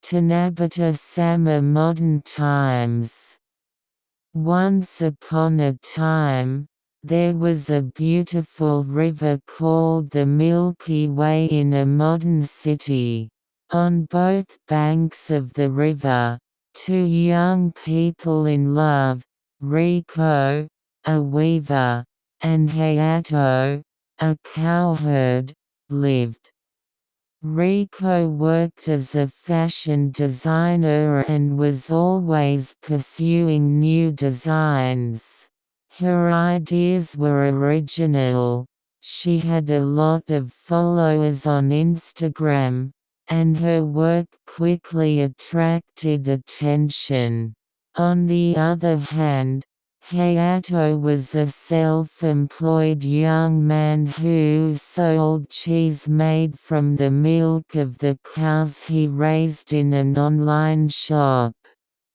Tanabatasama modern times. Once upon a time, there was a beautiful river called the Milky Way in a modern city. On both banks of the river, two young people in love, Riko, a weaver, and Hayato, a cowherd, lived. Riko worked as a fashion designer and was always pursuing new designs. Her ideas were original, she had a lot of followers on Instagram, and her work quickly attracted attention. On the other hand, Hayato was a self-employed young man who sold cheese made from the milk of the cows he raised in an online shop.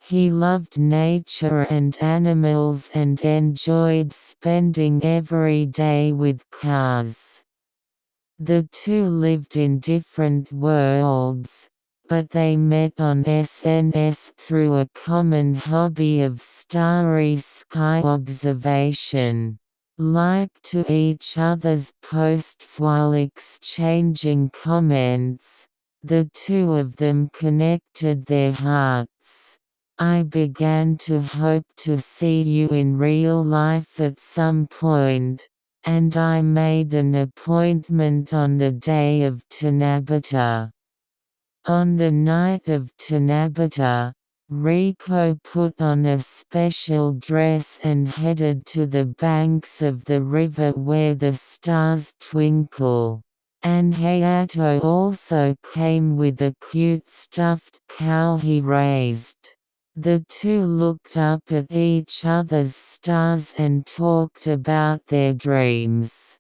He loved nature and animals and enjoyed spending every day with cows. The two lived in different worlds, but they met on SNS through a common hobby of starry sky observation. Liked to each other's posts while exchanging comments, the two of them connected their hearts. I began to hope to see you in real life at some point, and I made an appointment on the day of Tanabata. On the night of Tanabata, Riko put on a special dress and headed to the banks of the river where the stars twinkle. And Hayato also came with a cute stuffed cow he raised. The two looked up at each other's stars and talked about their dreams.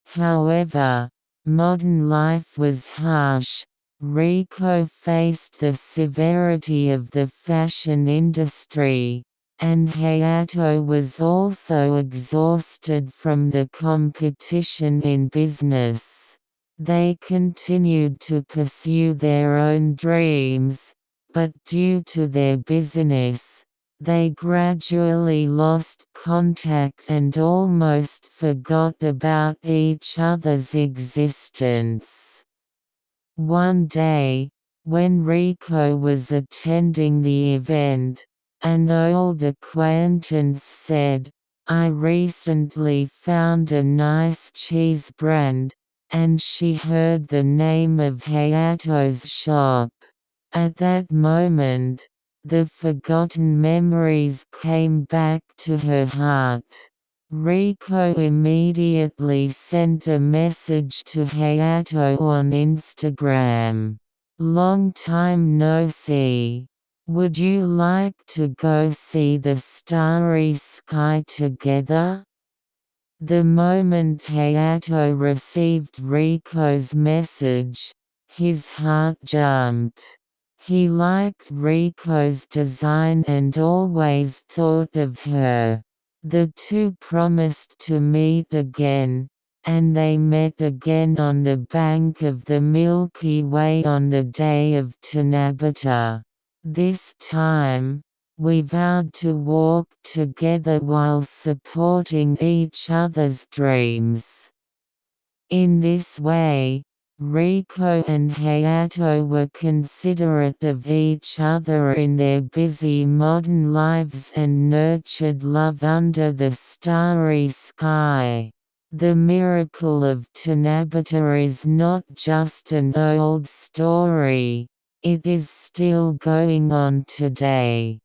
However, modern life was harsh. Riko faced the severity of the fashion industry, and Hayato was also exhausted from the competition in business. They continued to pursue their own dreams, but due to their busyness, they gradually lost contact and almost forgot about each other's existence. One day, when Riko was attending the event, an old acquaintance said, "I recently found a nice cheese brand," and she heard the name of Hayato's shop. At that moment, the forgotten memories came back to her heart. Riko immediately sent a message to Hayato on Instagram. "Long time no see. Would you like to go see the starry sky together?" The moment Hayato received Riko's message, his heart jumped. He liked Riko's design and always thought of her. The two promised to meet again, and they met again on the bank of the Milky Way on the day of Tanabata. This time, we vowed to walk together while supporting each other's dreams. In this way, Riko and Hayato were considerate of each other in their busy modern lives and nurtured love under the starry sky. The miracle of Tanabata is not just an old story, it is still going on today.